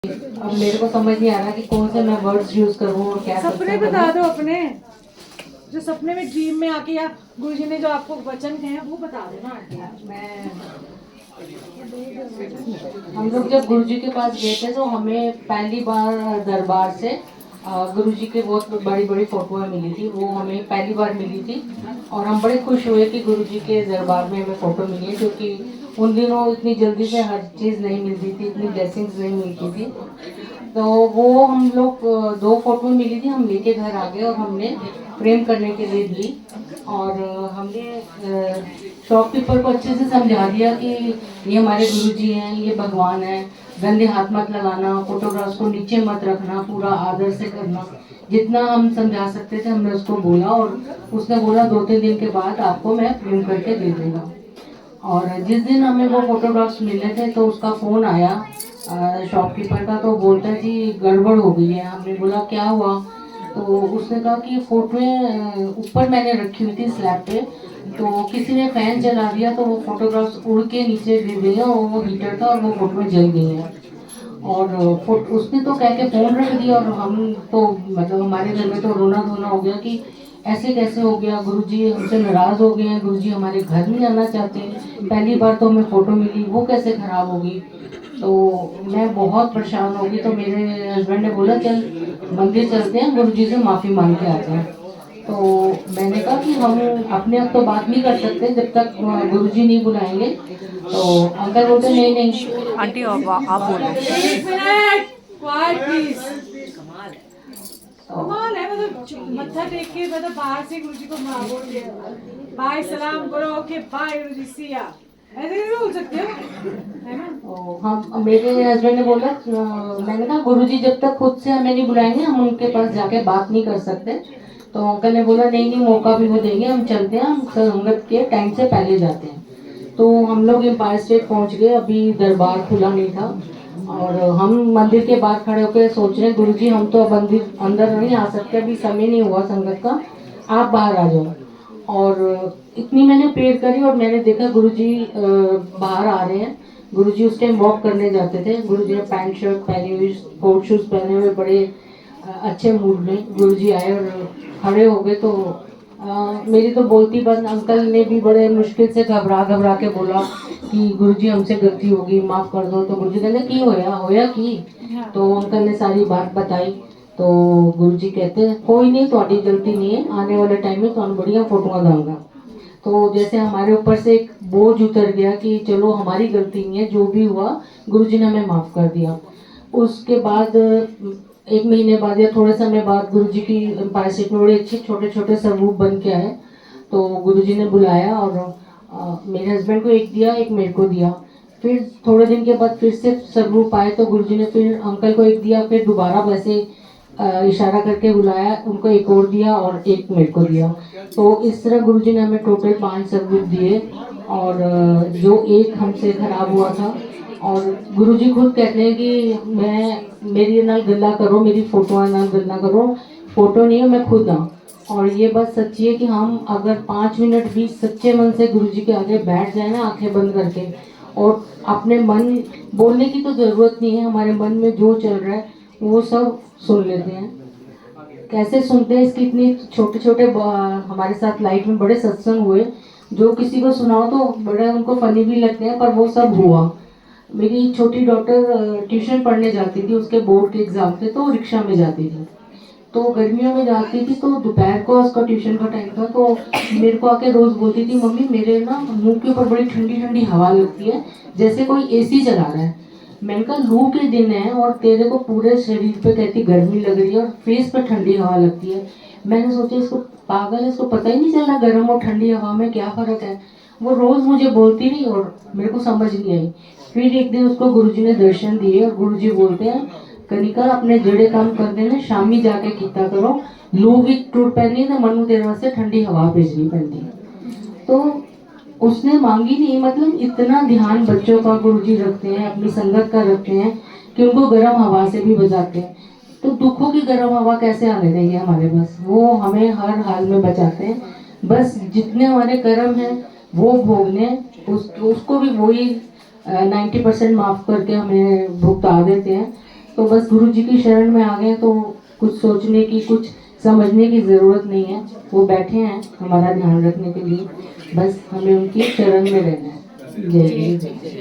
अब मेरे को समझ नहीं आ रहा कि कौन से मैं वर्ड्स यूज करूँ और क्या सपने बता दो अपने, जो सपने में ड्रीम में आके या गुरुजी ने जो आपको वचन कहे वो बता दो ना आंटी। मैं हम लोग जब गुरुजी के पास गए थे तो हमें पहली बार दरबार से गुरुजी के बहुत बड़ी बड़ी फोटोएं मिली थी। वो हमें पहली बार मिली थी और हम बड़े खुश हुए कि गुरुजी के दरबार में हमें फ़ोटो मिली है, क्योंकि उन दिनों इतनी जल्दी से हर चीज़ नहीं मिलती थी, इतनी ब्लेसिंग्स नहीं मिलती थी। तो वो हम लोग दो फोटो मिली थी, हम लेके घर आ गए और हमने फ्रेम करने के लिए दी। और हमने शॉपकीपर को अच्छे से समझा दिया कि ये हमारे गुरुजी हैं, ये भगवान है, गंदे हाथ मत लगाना, फोटोग्राफ्स को नीचे मत रखना, पूरा आदर से करना। जितना हम समझा सकते थे हमने उसको बोला और उसने बोला 2-3 दिन के बाद आपको मैं फ्रेम करके दे दूँगा। और जिस दिन हमें वो फोटोग्राफ्स मिले थे तो उसका फ़ोन आया शॉपकीपर का, तो बोलता है जी गड़बड़ हो गई है। हमने बोला क्या हुआ? तो उसने कहा कि फ़ोटोएँ ऊपर मैंने रखी हुई थी स्लैब पे, तो किसी ने फ़ैन चला दिया तो वो फोटोग्राफ्स उड़ के नीचे गिर गई हैं और वो हीटर था और वो फोटोएँ जल गई हैं। और उसने तो कह के फ़ोन रख दिया और हम तो मतलब हमारे घर में तो रोना धोना हो गया कि ऐसे कैसे हो गया, गुरुजी हमसे नाराज़ हो गए हैं, गुरुजी हमारे घर नहीं आना चाहते, पहली बार तो हमें फ़ोटो मिली वो कैसे ख़राब होगी। तो मैं बहुत परेशान हो गई, तो मेरे हस्बैंड ने बोला चल मंदिर चलते हैं, गुरुजी से माफ़ी मांग के आते हैं। तो मैंने कहा कि हम अपने आप तो बात नहीं कर सकते जब तक गुरुजी नहीं बुलाएंगे। तो अंकल बोलते नहीं नहीं आंटी आप बोलो। एक मिनट क्वाइट प्लीज। कमाल है, मतलब मत्था टेक के मतलब बाहर से गुरुजी को बोल दिया बाय सलाम करो, ओके बाय गुरुजी सी या, ऐसे नहीं बोल सकते हो, है ना? तो हम मेरे हस्बैंड ने बोला मैंने कहा गुरुजी जब तक खुद से हमें नहीं बुलाएंगे हम उनके पास जाके बात नहीं कर सकते। तो अंकल ने बोला नहीं नहीं मौका भी वो देंगे, हम चलते हैं, हम संगत के टाइम से पहले जाते हैं। तो हम लोग एम्पायर स्टेट पहुंच गए, अभी दरबार खुला नहीं था और हम मंदिर के बाहर खड़े होकर सोच रहे हैं गुरुजी हम तो अब मंदिर अंदर नहीं आ सकते, अभी समय नहीं हुआ संगत का, आप बाहर आ जाओ। और इतनी मैंने प्रेयर करी और मैंने देखा गुरुजी बाहर आ रहे हैं। गुरुजी उस टाइम वॉक करने जाते थे, गुरुजी ने पैंट शर्ट पहनी हुई, स्पोर्ट शूज पहने हुए, बड़े अच्छे मूड में गुरुजी आए और खड़े हो गए। तो मेरी तो बोलती बंद, अंकल ने भी बड़े मुश्किल से घबरा घबरा के बोला कि गुरुजी हमसे गलती होगी माफ़ कर दो। तो गुरुजी कहते की होया होया की। तो अंकल ने सारी बात बताई। तो गुरुजी कहते हैं कोई नहीं, थोड़ी गलती नहीं है, आने वाले टाइम में तुम बढ़िया फोटोआं दूंगा। तो जैसे हमारे ऊपर से एक बोझ उतर गया कि चलो हमारी गलती नहीं है, जो भी हुआ गुरुजी ने हमें माफ़ कर दिया। उसके बाद 1 महीने बाद या थोड़े समय बाद गुरुजी की एम्पायर स्टेट में बड़े अच्छे छोटे छोटे स्वरूप बन के आए। तो गुरुजी ने बुलाया और मेरे हस्बैंड को एक दिया, एक मेरे को दिया। फिर थोड़े दिन के बाद फिर से स्वरूप आए तो गुरुजी ने फिर अंकल को एक दिया, फिर दोबारा वैसे इशारा करके बुलाया, उनको एक और दिया और एक मेरे को दिया। तो इस तरह गुरुजी ने हमें टोटल 5 स्वरूप दिए और जो एक हमसे खराब हुआ था। और गुरुजी खुद कहते हैं कि मैं मेरी नाल गल्ला करो, मेरी फोटो नाल गल्ला करो, फोटो नहीं है मैं खुद हाँ। और ये बात सच्ची है कि हम अगर 5 मिनट भी सच्चे मन से गुरुजी के आगे बैठ जाए ना आंखें बंद करके, और अपने मन, बोलने की तो ज़रूरत नहीं है, हमारे मन में जो चल रहा है वो सब सुन लेते हैं। कैसे सुनते हैं इसकी इतनी छोटे छोटे हमारे साथ लाइफ में बड़े सत्संग हुए, जो किसी को सुनाओ तो बड़े उनको फनी भी लगते हैं, पर वो सब हुआ। मेरी छोटी डॉटर ट्यूशन पढ़ने जाती थी, उसके बोर्ड के एग्ज़ाम थे तो रिक्शा में जाती थी। तो गर्मियों में जाती थी तो दोपहर को उसका ट्यूशन का टाइम था, तो मेरे को आके रोज़ बोलती थी मम्मी मेरे ना मुंह के ऊपर बड़ी ठंडी ठंडी हवा लगती है, जैसे कोई एसी चला रहा है। मैंने कहा लू के दिन है और तेरे को पूरे शरीर पे कहती गर्मी लग रही है और फेस पे ठंडी हवा लगती है। मैंने सोचा इसको पागल है, इसको पता ही नहीं चल रहा गर्म और ठंडी हवा में क्या फ़र्क है। वो रोज़ मुझे बोलती रही और मेरे को समझ नहीं आई। फिर एक दिन उसको गुरुजी ने दर्शन दिए और गुरुजी बोलते हैं कनिका अपने जड़े काम करते ने शामी जाके किया करो, लू भी टूर पैनी तो मनु तेरे वास्ते ठंडी हवा भेजनी पैंती। तो उसने मांगी नहीं, मतलब इतना ध्यान बच्चों का गुरुजी रखते हैं, अपनी संगत का रखते हैं कि उनको गर्म हवा से भी बचाते हैं। तो दुखों की गर्म हवा कैसे आने देंगे हमारे पास, वो हमें हर हाल में बचाते हैं। बस जितने हमारे कर्म हैं वो भोगने, उसको भी वही 90% माफ़ करके हमें भुगता देते हैं। तो बस गुरु जी की शरण में आ गए तो कुछ सोचने की, कुछ समझने की ज़रूरत नहीं है। वो बैठे हैं हमारा ध्यान रखने के लिए, बस हमें उनकी शरण में रहना है। जय गुरु।